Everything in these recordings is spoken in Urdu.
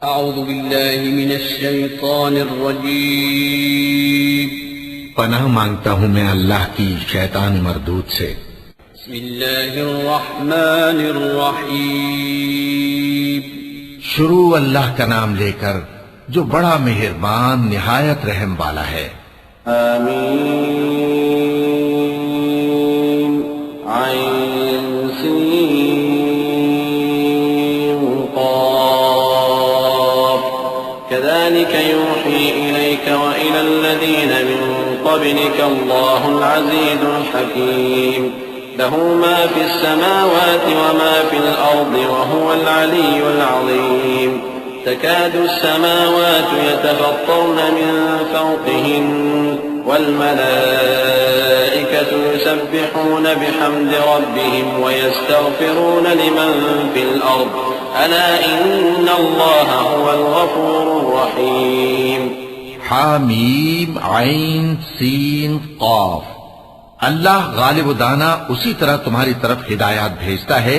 اعوذ باللہ من الشیطان الرجیم پناہ مانگتا ہوں میں اللہ کی شیطان مردود سے۔ بسم اللہ الرحمن الرحیم شروع اللہ کا نام لے کر جو بڑا مہربان نہایت رحم والا ہے۔ آمین عین سین قاف كذلك يوحي إليك وإلى الذين من قبلك الله العزيز الحكيم له ما في السماوات وما في الأرض وهو العلي العظيم تكاد السماوات يتفطرن من فوقهن والملائكة يسبحون بحمد ربهم ويستغفرون لمن في الأرض ألا إن الله هو الغفور الرحيم حامیم عین سین قاف۔ اللہ غالب و دانا اسی طرح تمہاری طرف ہدایات بھیجتا ہے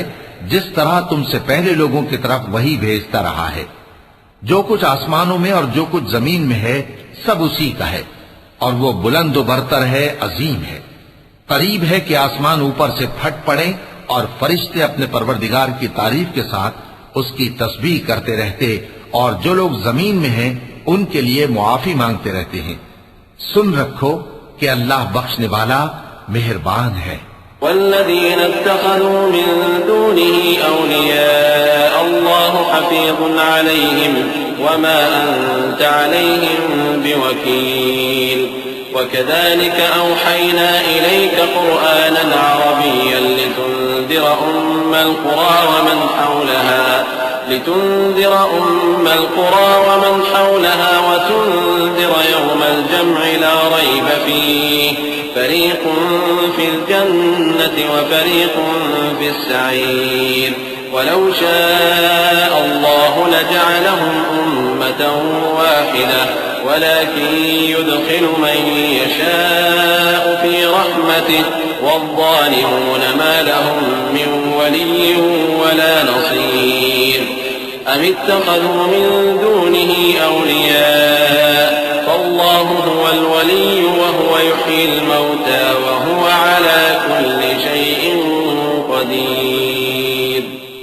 جس طرح تم سے پہلے لوگوں کی طرف وہی بھیجتا رہا ہے۔ جو کچھ آسمانوں میں اور جو کچھ زمین میں ہے سب اسی کا ہے، اور وہ بلند و برتر ہے، عظیم ہے۔ قریب ہے کہ آسمان اوپر سے پھٹ پڑے اور فرشتے اپنے پروردگار کی تعریف کے ساتھ اس کی تسبیح کرتے رہتے، اور جو لوگ زمین میں ہیں ان کے لیے معافی مانگتے رہتے ہیں۔ سن رکھو کہ اللہ بخشنے والا مہربان ہے۔ والذين اتخذوا من دونه أولياء الله حفيظ عليهم وما أنت عليهم بوكيل وكذلك أوحينا إليك قرآنا عربيا لتنذر أم القرى ومن حولها وتنذر يوم الجمع لا ريب فيه فريق في الجنة وفريق في السعير ولو شاء الله لجعلهم أمة واحدة ولكن يدخل من يشاء في رحمته والظالمون ما لهم من ولي ولا نصير أم اتخذوا من دونه أولياء فالله هو الولي وهو يحيي الموتى وهو على كل شيء قدير۔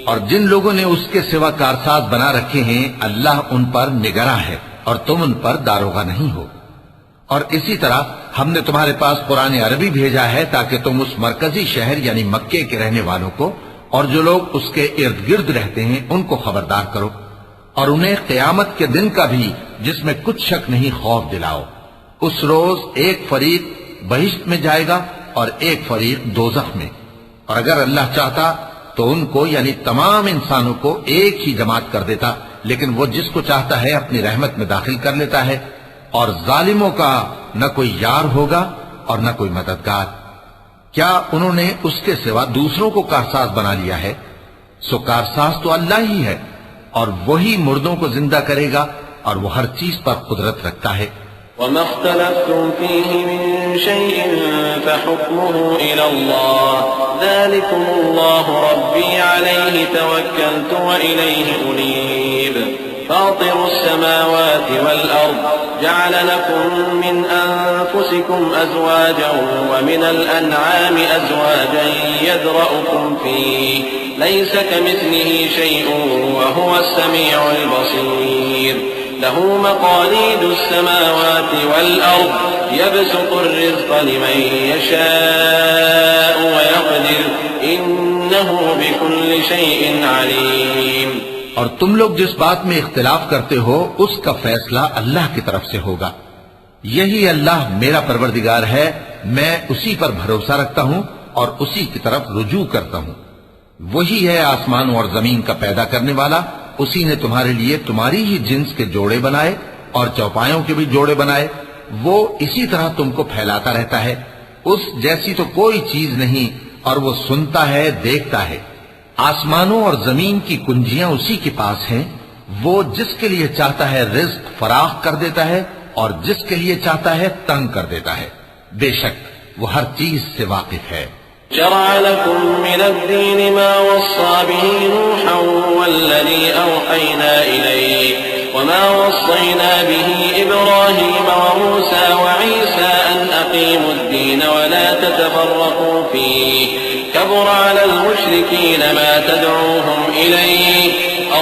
اور جن لوگوں نے اس کے سوا کارساز بنا رکھے ہیں اللہ ان پر نگراں ہے اور تم ان پر داروغہ نہیں ہو۔ اور اسی طرح ہم نے تمہارے پاس قرآن عربی بھیجا ہے تاکہ تم اس مرکزی شہر یعنی مکے کے رہنے والوں کو اور جو لوگ اس کے ارد گرد رہتے ہیں ان کو خبردار کرو، اور انہیں قیامت کے دن کا بھی جس میں کچھ شک نہیں خوف دلاؤ۔ اس روز ایک فریق بہشت میں جائے گا اور ایک فریق دوزخ میں، اور اگر اللہ چاہتا تو ان کو یعنی تمام انسانوں کو ایک ہی جماعت کر دیتا، لیکن وہ جس کو چاہتا ہے اپنی رحمت میں داخل کر لیتا ہے، اور ظالموں کا نہ کوئی یار ہوگا اور نہ کوئی مددگار۔ کیا انہوں نے اس کے سوا دوسروں کو کارساز بنا لیا ہے؟ سو کارساز تو اللہ ہی ہے، اور وہی مردوں کو زندہ کرے گا، اور وہ ہر چیز پر قدرت رکھتا ہے۔ وما اختلفتم فيه من شيء فحكمه إلى الله ذلكم الله ربي عليه توكلت وإليه أنيب فاطر السماوات والأرض جعل لكم من أنفسكم أزواجا ومن الأنعام أزواجا يذرأكم فيه ليس كمثله شيء وهو السميع البصير له مقاليد السماوات والأرض يبسط الرزق لمن يشاء ويقدر إنه بكل شيء عليم۔ اور تم لوگ جس بات میں اختلاف کرتے ہو اس کا فیصلہ اللہ کی طرف سے ہوگا۔ یہی اللہ میرا پروردگار ہے، میں اسی پر بھروسہ رکھتا ہوں اور اسی کی طرف رجوع کرتا ہوں۔ وہی ہے آسمانوں اور زمین کا پیدا کرنے والا، اسی نے تمہارے لیے تمہاری ہی جنس کے جوڑے بنائے اور چوپایوں کے بھی جوڑے بنائے، وہ اسی طرح تم کو پھیلاتا رہتا ہے۔ اس جیسی تو کوئی چیز نہیں، اور وہ سنتا ہے، دیکھتا ہے۔ آسمانوں اور زمین کی کنجیاں اسی کے پاس ہیں، وہ جس کے لیے چاہتا ہے رزق فراخ کر دیتا ہے اور جس کے لیے چاہتا ہے تنگ کر دیتا ہے۔ بے شک وہ ہر چیز سے واقف ہے۔ شرع لكم من الدين ما وصى به نوحا والذي أوحينا إليك وما وصينا به إبراهيم وموسى وعيسى أن أقيموا الدين ولا تتفرقوا فيه كبر على المشركين ما تدعوهم إليه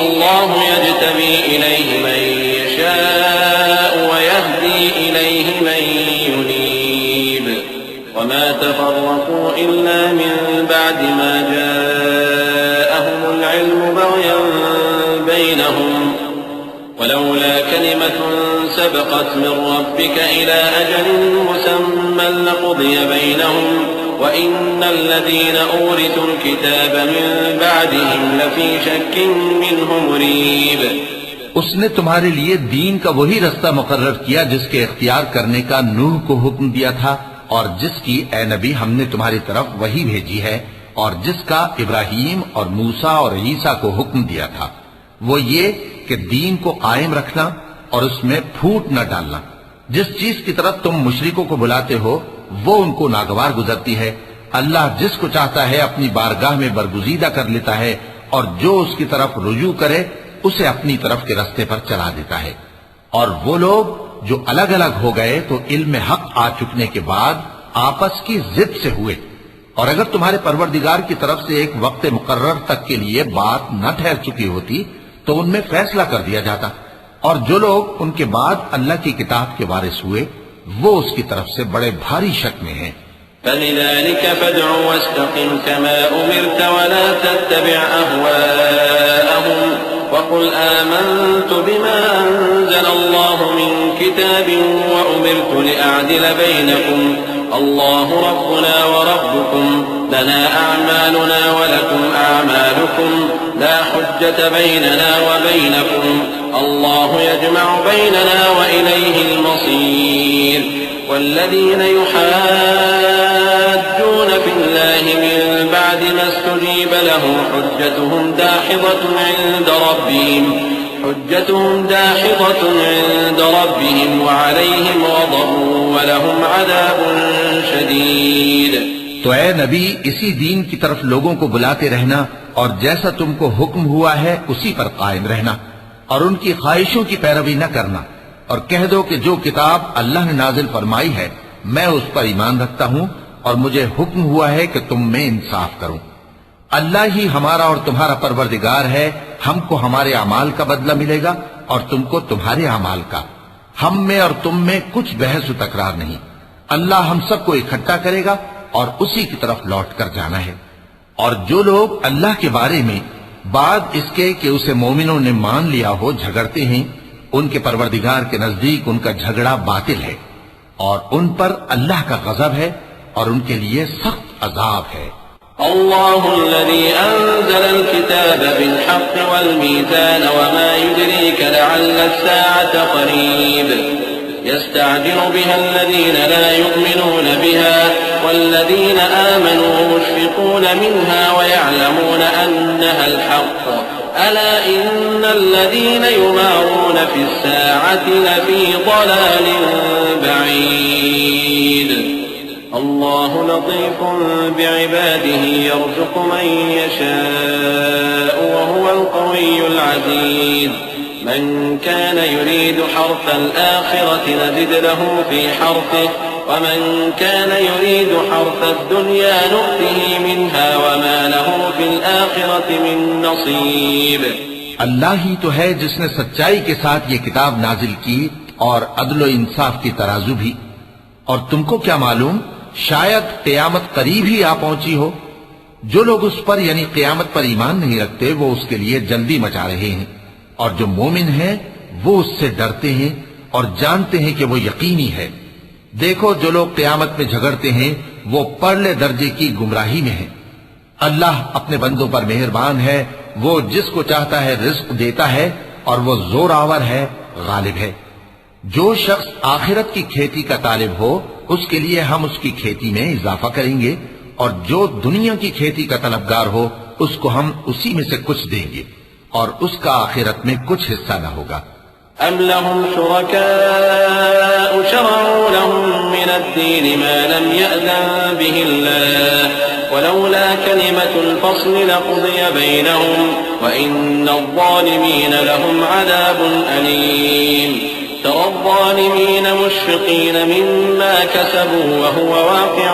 الله يجتبي إليه من يشاء ويهدي إليه من ينيب وما تفرقوا إلا من بعد ما جاءهم العلم بغيا بينهم ولولا كلمة سبقت من ربك إلى أجل مسمى لقضي بينهم وإن الذين أورثوا الكتاب من بعدهم لفي شك منه مريب. اس نے تمہارے لیے دین کا وہی رستہ مقرر کیا جس کے اختیار کرنے کا نوح کو حکم دیا تھا اور جس کی اے نبی ہم نے تمہاری طرف وہی بھیجی ہے اور جس کا ابراہیم اور موسیٰ اور عیسیٰ کو حکم دیا تھا، وہ یہ کہ دین کو قائم رکھنا اور اس میں پھوٹ نہ ڈالنا. جس چیز کی طرف تم مشرکوں کو بلاتے ہو وہ ان کو ناگوار گزرتی ہے. اللہ جس کو چاہتا ہے اپنی بارگاہ میں برگزیدہ کر لیتا ہے اور جو اس کی طرف رجوع کرے اسے اپنی طرف کے رستے پر چلا دیتا ہے. اور وہ لوگ جو الگ الگ ہو گئے تو علم حق آ چکنے کے بعد آپس کی ضد سے ہوئے، اور اگر تمہارے پروردگار کی طرف سے ایک وقت مقرر تک کے لیے بات نہ ٹھہر چکی ہوتی تو ان میں فیصلہ کر دیا جاتا. اور جو لوگ ان کے بعد اللہ کی کتاب کے وارث ہوئے وہ اس کی طرف سے بڑے بھاری شک میں ہیں. فلذلك فادع واستقم كما أمرت ولا تتبع أهواءهم وقل آمنت بما أنزل الله من كتاب وأمرت لأعدل بينكم الله ربنا وربكم لنا أعمالنا ولكم أعمالكم لا حجة بيننا وبينكم الله يجمع بيننا وإليه المصير. والذين يحاجون في الله من بعد ما استجيب له حجتهم داحضة عند ربهم وعليهم غضب ولهم عذاب شديد. تو اے نبی اسی دین کی طرف لوگوں کو بلاتے رہنا اور جیسا تم کو حکم ہوا ہے اسی پر قائم رہنا اور ان کی خواہشوں کی پیروی نہ کرنا، اور کہہ دو کہ جو کتاب اللہ نے نازل فرمائی ہے میں اس پر ایمان رکھتا ہوں اور مجھے حکم ہوا ہے کہ تم میں انصاف کروں. اللہ ہی ہمارا اور تمہارا پروردگار ہے، ہم کو ہمارے اعمال کا بدلہ ملے گا اور تم کو تمہارے اعمال کا. ہم میں اور تم میں کچھ بحث و تکرار نہیں. اللہ ہم سب کو اکٹھا کرے گا اور اسی کی طرف لوٹ کر جانا ہے. اور جو لوگ اللہ کے بارے میں بعد اس کے کہ اسے مومنوں نے مان لیا ہو جھگڑتے ہیں، ان کے پروردگار کے نزدیک ان کا جھگڑا باطل ہے اور ان پر اللہ کا غضب ہے اور ان کے لیے سخت عذاب ہے. الله الذي أنزل الكتاب بالحق والميزان وما يدريك لعل الساعة قريب يستعجل بها الذين لا يؤمنون بها والذين آمنوا مشفقون منها ويعلمون أنها الحق ألا إن الذين يمارون في الساعة لفي ضلال بعيد. الله لطيف بعباده يرزق من يشاء وهو القوي العزيز. من كان يريد حرث الآخرة نزد له في حرثه ومن كان يريد حرث الدنيا نؤته منها وما له في الآخرة من نصيب. اللہ ہی تو ہے جس نے سچائی کے ساتھ یہ کتاب نازل کی اور عدل و انصاف کی ترازو بھی. اور تم کو کیا معلوم شاید قیامت قریب ہی آ پہنچی ہو. جو لوگ اس پر یعنی قیامت پر ایمان نہیں رکھتے وہ اس کے لیے جلدی مچا رہے ہیں، اور جو مومن ہیں وہ اس سے ڈرتے ہیں اور جانتے ہیں کہ وہ یقینی ہے. دیکھو جو لوگ قیامت میں جھگڑتے ہیں وہ پرلے درجے کی گمراہی میں ہیں. اللہ اپنے بندوں پر مہربان ہے، وہ جس کو چاہتا ہے رزق دیتا ہے اور وہ زور آور ہے، غالب ہے. جو شخص آخرت کی کھیتی کا طالب ہو اس کے لیے ہم اس کی کھیتی میں اضافہ کریں گے، اور جو دنیا کی کھیتی کا طلبگار ہو اس کو ہم اسی میں سے کچھ دیں گے اور اس کا آخرت میں کچھ حصہ نہ ہوگا. أم لهم شركاء شرعوا لهم من الدين ما لم يأذن به الله ولولا كلمة الفصل لقضي بينهم وإن الظالمين لهم عذاب أليم ترى الظالمين مشفقين مما كسبوا وهو واقع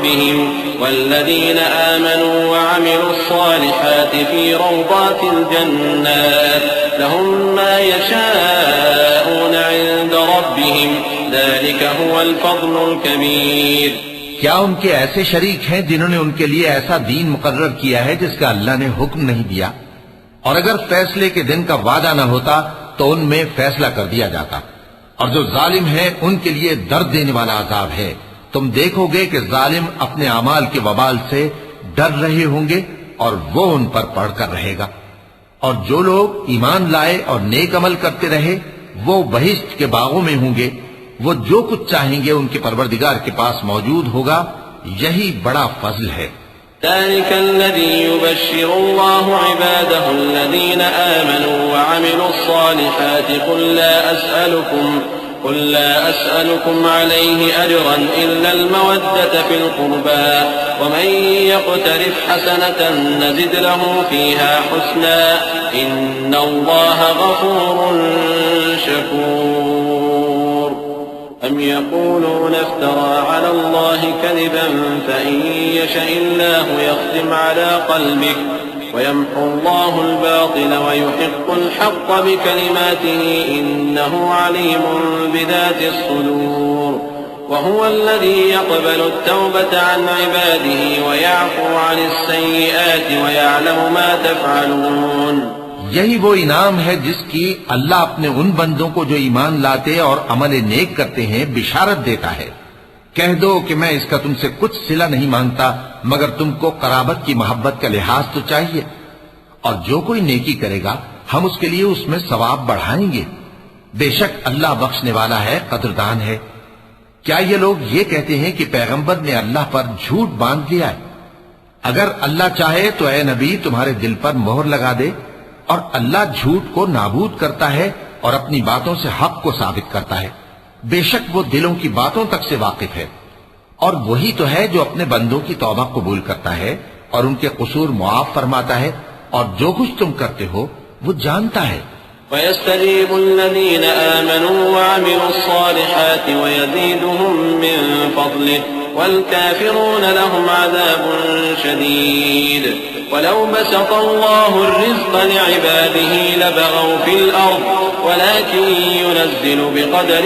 بهم والذين آمنوا وعملوا الصالحات في روضات الجنات لهم ما يشاءون عند ربهم ذلك هو الفضل الكبير کیا ان کے ایسے شریک ہیں جنہوں نے ان کے لیے ایسا دین مقرر کیا ہے جس کا اللہ نے حکم نہیں دیا؟ اور اگر فیصلے کے دن کا وعدہ نہ ہوتا تو ان میں فیصلہ کر دیا جاتا. اور جو ظالم ہیں ان کے لیے درد دینے والا عذاب ہے. تم دیکھو گے کہ ظالم اپنے اعمال کے وبال سے ڈر رہے ہوں گے اور وہ ان پر پڑھ کر رہے گا. اور جو لوگ ایمان لائے اور نیک عمل کرتے رہے وہ بہشت کے باغوں میں ہوں گے. وہ جو کچھ چاہیں گے ان کے پروردگار کے پاس موجود ہوگا. یہی بڑا فضل ہے. ذلك الذي يبشر الله عباده الذين آمنوا وعملوا الصالحات قل لا أسألكم عليه أجرا إلا المودة في القربى ومن يقترف حسنة نزد له فيها حسنا إن الله غفور شكور أم يقولون افترى على الله كذبا فإن يشأ الله يختم على قلبك ويمحو الله الباطل ويحق الحق بكلماته إنه عليم بذات الصدور وهو الذي يقبل التوبة عن عباده ويعفو عن السيئات ويعلم ما تفعلون. یہی وہ انعام ہے جس کی اللہ اپنے ان بندوں کو جو ایمان لاتے اور عمل نیک کرتے ہیں بشارت دیتا ہے. کہہ دو کہ میں اس کا تم سے کچھ صلہ نہیں مانگتا مگر تم کو قرابت کی محبت کا لحاظ تو چاہیے. اور جو کوئی نیکی کرے گا ہم اس کے لیے اس میں ثواب بڑھائیں گے. بے شک اللہ بخشنے والا ہے، قدردان ہے. کیا یہ لوگ یہ کہتے ہیں کہ پیغمبر نے اللہ پر جھوٹ باندھ لیا ہے؟ اگر اللہ چاہے تو اے نبی تمہارے دل پر مہر لگا دے. اور اللہ جھوٹ کو نابود کرتا ہے اور اپنی باتوں سے حق کو ثابت کرتا ہے. بے شک وہ دلوں کی باتوں تک سے واقف ہے. اور وہی تو ہے جو اپنے بندوں کی توبہ قبول کرتا ہے اور ان کے قصور معاف فرماتا ہے اور جو کچھ تم کرتے ہو وہ جانتا ہے. وَيَسْتَجِيبُ الَّذِينَ آمَنُوا وَعَمِلُوا الصَّالِحَاتِ وَيَزِيدُهُم مِّن فَضْلِهِ وَالْكَافِرُونَ لَهُمْ عَذَابٌ شَدِيدٌ وَلَوْ بَسَطَ اللَّهُ الرِّزْقَ لِعِبَادِهِ لَبَغَوْا فِي الْأَرْضِ وَلَكِن يُنَزِّلُ بِقَدَرٍ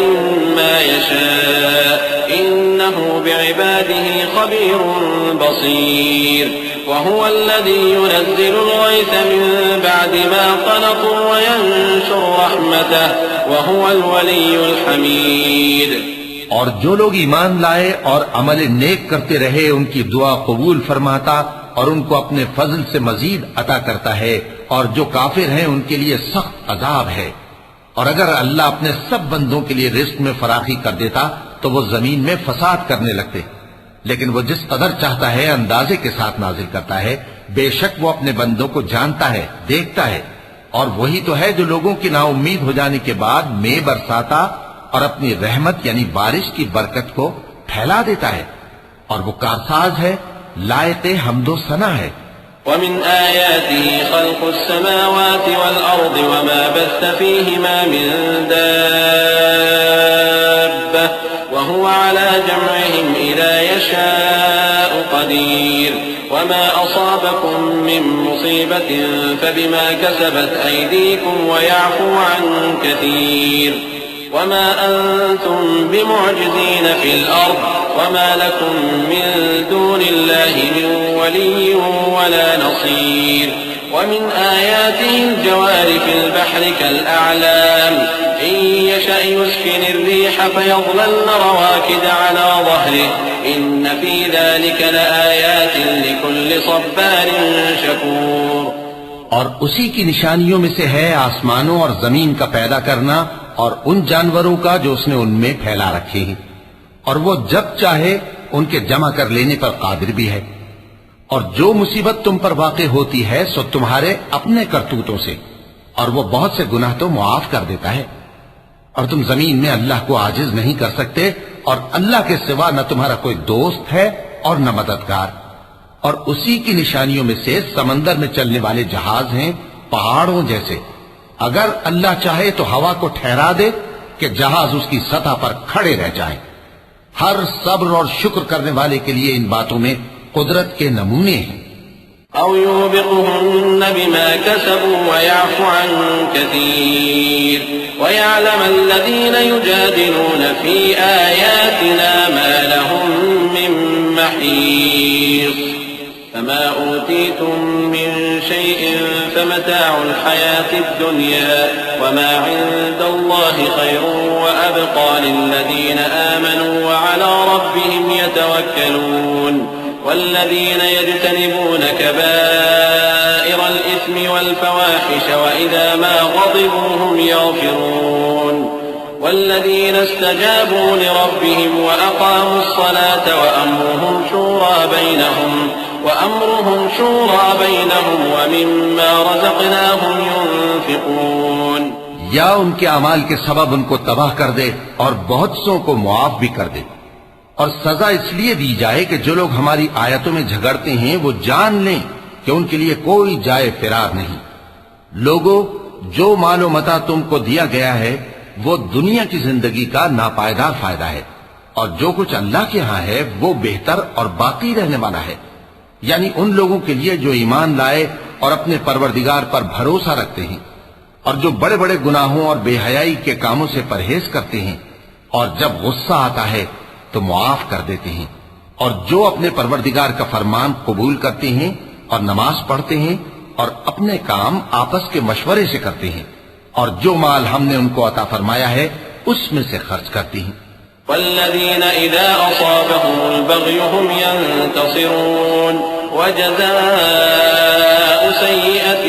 مَّا يَشَاءُ إِنَّهُ بِعِبَادِهِ خَبِيرٌ بَصِيرٌ وَهُوَ الَّذِي يُنَزِّلُ الْغَيْثَ مِن بَعْدِ مَا قَنَطُوا وَيَنشُرُ رَحْمَتَهُ وَهُوَ الْوَلِيُّ الْحَمِيدُ. اور جو لوگ ایمان لائے اور عمل نیک کرتے رہے ان کی دعا قبول فرماتا اور ان کو اپنے فضل سے مزید عطا کرتا ہے. اور جو کافر ہیں ان کے لیے سخت عذاب ہے. اور اگر اللہ اپنے سب بندوں کے لیے رزق میں فراخی کر دیتا تو وہ زمین میں فساد کرنے لگتے. لیکن وہ جس قدر چاہتا ہے اندازے کے ساتھ نازل کرتا ہے. بے شک وہ اپنے بندوں کو جانتا ہے، دیکھتا ہے. اور وہی تو ہے جو لوگوں کی نا امید ہو جانے کے بعد مے برساتا اور اپنی رحمت یعنی بارش کی برکت کو پھیلا دیتا ہے. اور وہ کارساز ہے، لائق حمد و ثنا ہے. ومن آياته خلق السماوات والأرض وما بث فيهما من دابة وهو على جمعهم إذا يشاء قدير وما أصابكم من مصيبة فبما كسبت أيديكم ويعفو عن كثير وما أنتم بمعجزين في الأرض وما لكم من دون الله من ولي ولا نصير ومن آياته الجوار في البحر كالأعلام إن يشأ يسكن الريح فيظللن رواكد على ظهره إن في ذلك لآيات لكل صبار شكور. اور اسی کی نشانیوں میں سے ہے آسمانوں اور زمین کا پیدا کرنا اور ان جانوروں کا جو اس نے ان میں پھیلا رکھے ہیں. اور وہ جب چاہے ان کے جمع کر لینے پر قادر بھی ہے. اور جو مصیبت تم پر واقع ہوتی ہے سو تمہارے اپنے کرتوتوں سے، اور وہ بہت سے گناہ تو معاف کر دیتا ہے. اور تم زمین میں اللہ کو عاجز نہیں کر سکتے اور اللہ کے سوا نہ تمہارا کوئی دوست ہے اور نہ مددگار. اور اسی کی نشانیوں میں سے سمندر میں چلنے والے جہاز ہیں پہاڑوں جیسے. اگر اللہ چاہے تو ہوا کو ٹھہرا دے کہ جہاز اس کی سطح پر کھڑے رہ جائیں. ہر صبر اور شکر کرنے والے کے لیے ان باتوں میں قدرت کے نمونے ہیں. أو يوبقهن بما كسبوا ويعفو عن كثير ويعلم الذين يجادلون في آياتنا ما لهم من محيص. فما أوتيتم من شيء فمتاع الحياة الدنيا وما عند الله خير وأبقى للذين آمنوا وعلى ربهم يتوكلون. والذين يجتنبون كبائر الإثم والفواحش وإذا ما غضبوا هم يغفرون. والذين استجابوا لربهم وأقاموا الصلاة وأمرهم شورى بينهم ومما رزقناهم ينفقون. یا ان کے اعمال کے سبب ان کو تباہ کر دے اور بہت سوں کو معاف بھی کر دے. اور سزا اس لیے دی جائے کہ جو لوگ ہماری آیتوں میں جھگڑتے ہیں وہ جان لیں کہ ان کے لیے کوئی جائے فرار نہیں. لوگوں، جو مال و متاع تم کو دیا گیا ہے وہ دنیا کی زندگی کا ناپائیدار فائدہ ہے، اور جو کچھ اللہ کے ہاں ہے وہ بہتر اور باقی رہنے والا ہے. یعنی ان لوگوں کے لیے جو ایمان لائے اور اپنے پروردگار پر بھروسہ رکھتے ہیں، اور جو بڑے بڑے گناہوں اور بے حیائی کے کاموں سے پرہیز کرتے ہیں، اور جب غصہ آتا ہے تو معاف کر دیتے ہیں، اور جو اپنے پروردگار کا فرمان قبول کرتے ہیں اور نماز پڑھتے ہیں اور اپنے کام آپس کے مشورے سے کرتے ہیں، اور جو مال ہم نے ان کو عطا فرمایا ہے اس میں سے خرچ کرتے ہیں. والذين إذا أصابهم البغي هم ينتصرون. وجزاء سيئة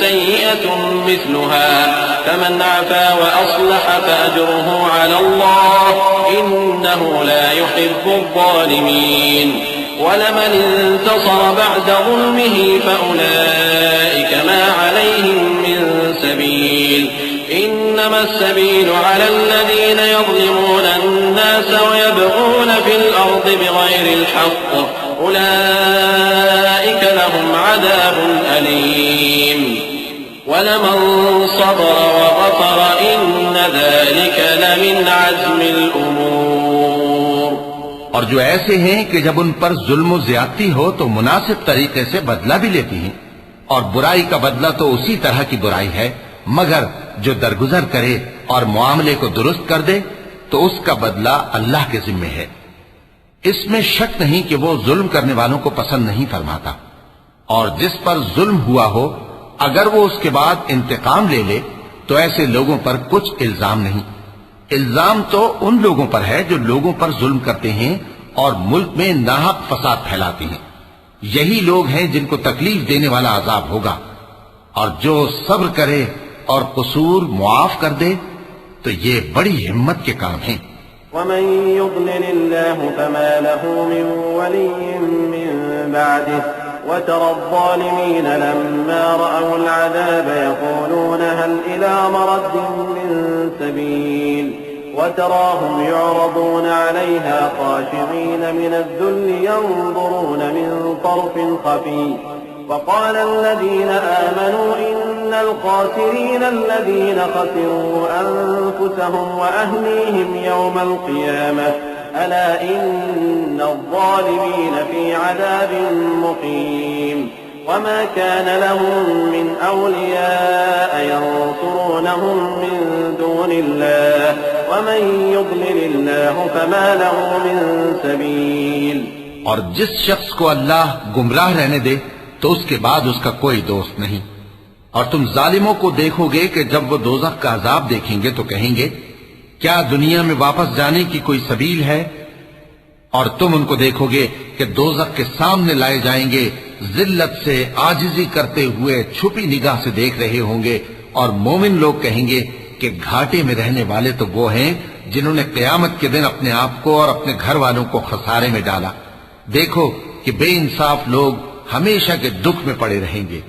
سيئة مثلها فمن عفا وأصلح فأجره على الله إنه لا يحب الظالمين. ولمن انتصر بعد ظلمه فأولئك ما عليهم من سبيل. إنما السبيل على الذين يظلمون الناس ويبغون في الأرض بغير الحق أولئك لهم عذاب أليم. ولمن صبر وغفر إن ذلك لمن عزم الأمور. اور جو ایسے ہیں کہ جب ان پر ظلم و زیادتی ہو تو مناسب طریقے سے بدلہ بھی لیتی ہیں، اور برائی کا بدلہ تو اسی طرح کی برائی ہے، مگر جو درگزر کرے اور معاملے کو درست کر دے تو اس کا بدلہ اللہ کے ذمے ہے. اس میں شک نہیں کہ وہ ظلم کرنے والوں کو پسند نہیں فرماتا، اور جس پر ظلم ہوا ہو اگر وہ اس کے بعد انتقام لے لے تو ایسے لوگوں پر کچھ الزام نہیں. الزام تو ان لوگوں پر ہے جو لوگوں پر ظلم کرتے ہیں اور ملک میں ناحق فساد پھیلاتے ہیں. یہی لوگ ہیں جن کو تکلیف دینے والا عذاب ہوگا. اور جو صبر کرے اور قصور معاف کر دے تو یہ بڑی ہمت کے کام ہیں. ومن يضلل الله فما له من ولي من بعده وترى الظالمين لما رأوا العذاب يقولون هل إلى مرد من سبيل وتراهم يعرضون عليها خاشعين من الذل ينظرون من طرف خفي. وقال الذين آمنوا إن الخاسرين الذين خسروا أنفسهم وأهليهم يوم القيامة ألا إن الظالمين في عذاب مقيم. وما كان لهم من أولياء ينصرونهم من دون الله ومن يضلل الله فما له من سبيل. اور جس شخص کو اللہ گمراہ رہنے دے تو اس کے بعد اس کا کوئی دوست نہیں. اور تم ظالموں کو دیکھو گے کہ جب وہ دوزخ کا عذاب دیکھیں گے تو کہیں گے کیا دنیا میں واپس جانے کی کوئی سبیل ہے؟ اور تم ان کو دیکھو گے کہ دوزخ کے سامنے لائے جائیں گے، ذلت سے عاجزی کرتے ہوئے چھپی نگاہ سے دیکھ رہے ہوں گے. اور مومن لوگ کہیں گے کہ گھاٹے میں رہنے والے تو وہ ہیں جنہوں نے قیامت کے دن اپنے آپ کو اور اپنے گھر والوں کو خسارے میں ڈالا. دیکھو کہ بے انصاف لوگ ہمیشہ کے دکھ میں پڑے رہیں گے،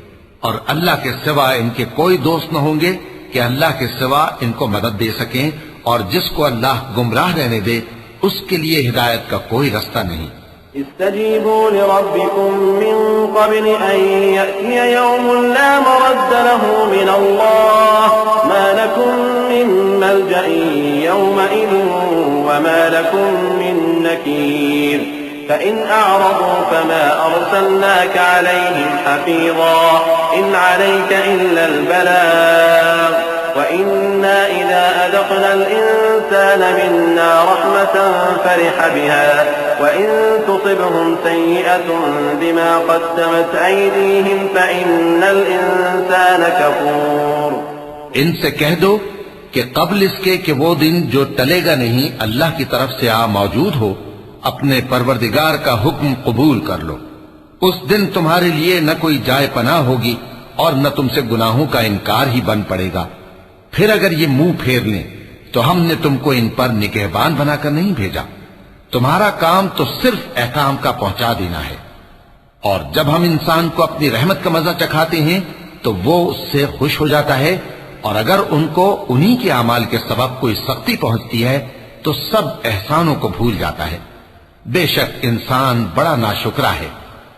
اور اللہ کے سوا ان کے کوئی دوست نہ ہوں گے کہ اللہ کے سوا ان کو مدد دے سکیں. اور جس کو اللہ گمراہ رہنے دے اس کے لیے ہدایت کا کوئی رستہ نہیں. استجيبوا لربكم من قبل أن يأتي يوم لا مرد له من الله ما لكم من ملجأ يومئذ وما لكم من نكير فإن أعرضوا فما أرسلناك عليهم حفيظا إن عليك إلا البلاغ وإنا إذا أذقنا الإنسان منا رحمة فرح بها وإن تصبهم سيئة بما قدمت أيديهم فإن الإنسان كفور. ان سے کہہ دو کہ قبل اس کے کہ وہ دن جو ٹلے گا نہیں اللہ کی طرف سے موجود ہو، اپنے پروردگار کا حکم قبول کر لو. اس دن تمہارے لیے نہ کوئی جائے پناہ ہوگی اور نہ تم سے گناہوں کا انکار ہی بن پڑے گا. پھر اگر یہ منہ پھیر لیں تو ہم نے تم کو ان پر نگہبان بنا کر نہیں بھیجا. تمہارا کام تو صرف احکام کا پہنچا دینا ہے. اور جب ہم انسان کو اپنی رحمت کا مزہ چکھاتے ہیں تو وہ اس سے خوش ہو جاتا ہے، اور اگر ان کو انہی کے اعمال کے سبب کوئی سختی پہنچتی ہے تو سب احسانوں کو بھول جاتا ہے. بے شک انسان بڑا ناشکرا ہے.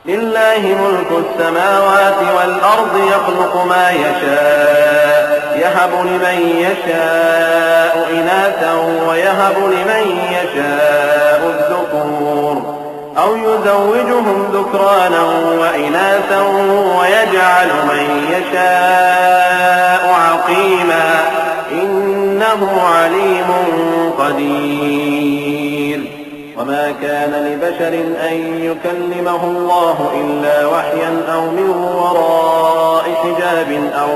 لله ملك السماوات والأرض يخلق ما يشاء يهب لمن يشاء إناثا ويهب لمن يشاء الذكور أو يزوجهم ذكرانا وإناثا ويجعل من يشاء عقيما إنه عليم قدير. وما كان لبشر أن يكلمه الله إلا وحيا أو من وراء حجاب أو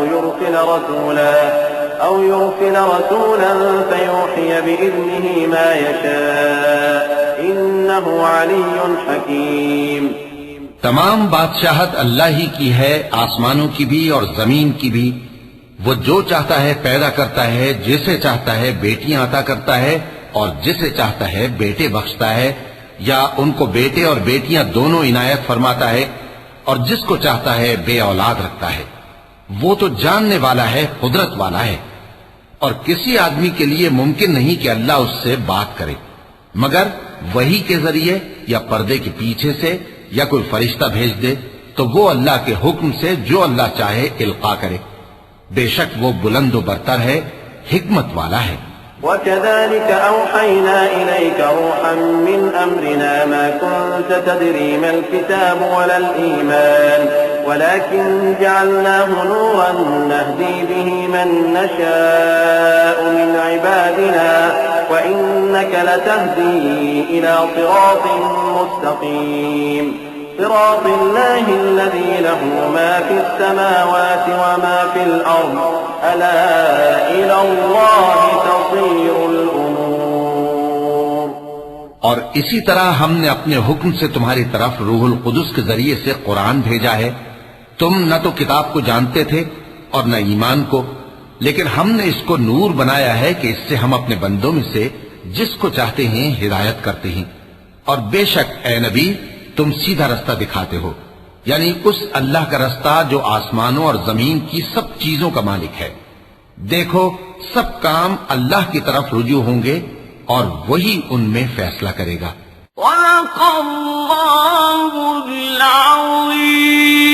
يرسل رسولا فيوحي بإذنه ما يشاء إنه علي حكيم. تمام بادشاہت اللہ ہی کی ہے، آسمانوں کی بھی اور زمین کی بھی. وہ جو چاہتا ہے پیدا کرتا ہے، جسے چاہتا ہے بیٹیاں عطا کرتا ہے اور جسے چاہتا ہے بیٹے بخشتا ہے، یا ان کو بیٹے اور بیٹیاں دونوں عنایت فرماتا ہے، اور جس کو چاہتا ہے بے اولاد رکھتا ہے. وہ تو جاننے والا ہے، قدرت والا ہے. اور کسی آدمی کے لیے ممکن نہیں کہ اللہ اس سے بات کرے مگر وحی کے ذریعے یا پردے کے پیچھے سے یا کوئی فرشتہ بھیج دے تو وہ اللہ کے حکم سے جو اللہ چاہے القا کرے. بے شک وہ بلند و برتر ہے، حکمت والا ہے. وكذلك أوحينا إليك روحا من أمرنا ما كنت تدري ما الكتاب ولا الإيمان ولكن جعلناه نورا نهدي به من نشاء من عبادنا وإنك لتهدي إلى صراط مستقيم صراط الله الذي له ما في السماوات وما في الأرض ألا إلى الله تصير الأمور. اور اسی طرح ہم نے اپنے حکم سے تمہاری طرف روح القدس کے ذریعے سے قرآن بھیجا ہے. تم نہ تو کتاب کو جانتے تھے اور نہ ایمان کو، لیکن ہم نے اس کو نور بنایا ہے کہ اس سے ہم اپنے بندوں میں سے جس کو چاہتے ہیں ہدایت کرتے ہیں. اور بے شک اے نبی تم سیدھا رستہ دکھاتے ہو، یعنی اس اللہ کا رستہ جو آسمانوں اور زمین کی سب چیزوں کا مالک ہے. دیکھو سب کام اللہ کی طرف رجوع ہوں گے اور وہی ان میں فیصلہ کرے گا. وَلَقَ اللَّهُ الْعَظِيمُ.